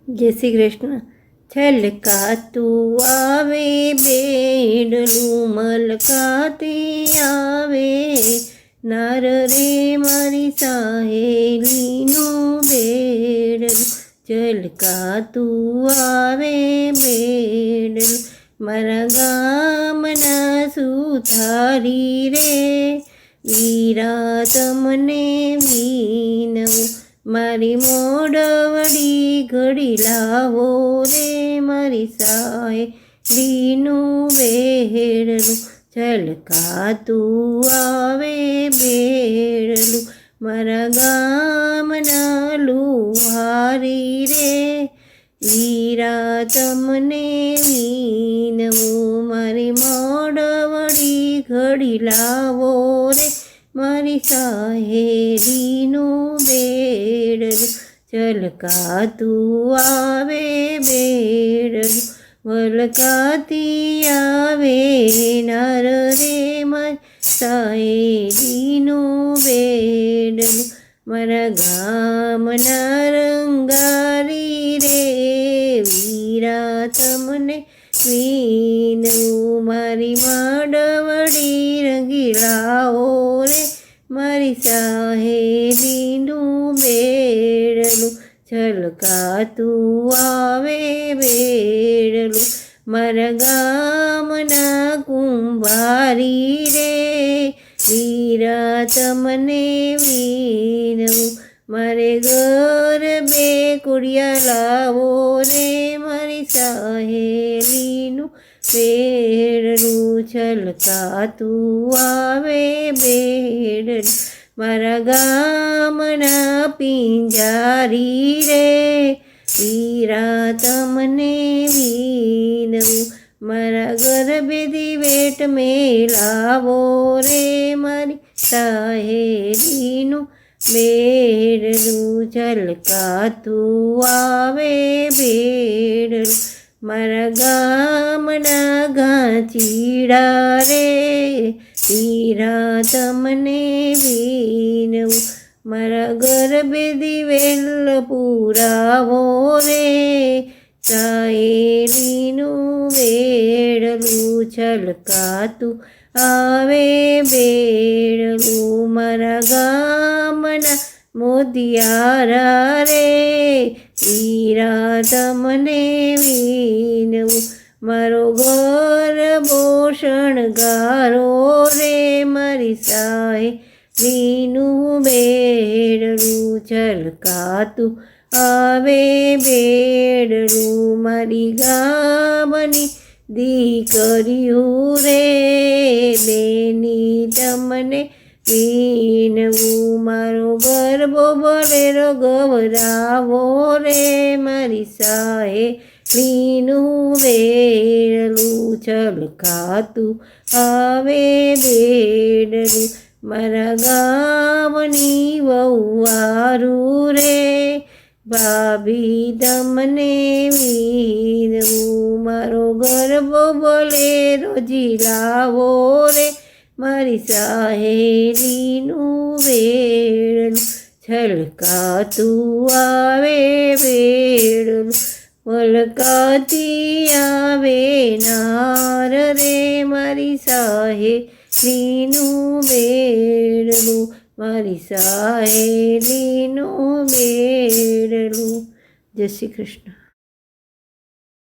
જય શ્રી કૃષ્ણ. છલકાતું આવે બેડલું મલકાતી આવે, નાર રે મારી સાહેલીનું બેડલું છલકાતું આવે બેડલું, મારા ગામના સુથારી રે વીરા તમને વિનવું, મારી મોડવડી ઘડી લાવો રે મારી સાહેલીનું બેડલું છલકાતું આવે બેડલું, મારા ગામના લુહારી રે વીરા તમને વિનવું, મારી મોડવડી ઘડી લાવો રે મારી સાહેલીનું બેડલું છલકાતું આવે બેડલું, વલકાતી આવે નાર રે મારી સાહેલીનું બેડલું, મારા ગામના રંગારી રે વીરા તમને વિનવું, મારી માડવડી રંગી લાવો રે મારી સાહેલીનું બેડલું છલકાતું આવે બેડલું, મારા ગામના કુંભારી રે વીરા તમને વિનવું, મારે ગરબે કુડિયા લાવો રે મારી સાહેલીનું બેડલું છલકાતું આવે બેડલું, મારા ગામના પિંજારી રે વીરા તમને વિનવું, મારા ગરબેથી વેટ મેલાવો રે મારી સાહેલીનું બેડલું છલકાતું આવે બેડલું, મારા ગામના ગાંચીડા રે વીરા તમને વિનવું, મારા ગરબેથી વેલ પુરાવો રે સાહેલીનું બેડલું છલકાતું આવે બેડલું, મારા ગામના મોતિયારા રે વીરા તમને વિનવું, મારો ગરબો શણગારો રે મારી સાહેલીનું બેડલું છલકાતું આવે બેડલું, મારી ગામની દીકરીઓ રે બેની તમને વિનવું, મારો ગરબો બોલેરો ગવરાવો રે મારી સાહેલીનું બેડલું છલકાતું આવે બેડલું, મારા ગામની વહુવારું રે ભાભી તમને વિનવું, મારો ગરબો બોલેરો ઝીલાવો રે મારી સાહેલીનું બેડલું છલકાતું આવે બેડલું, વલકાતી આવે નાર રે મારી સાહેલીનું બેડલું, મારી સાહેલીનું બેડલું. જય શ્રી કૃષ્ણ.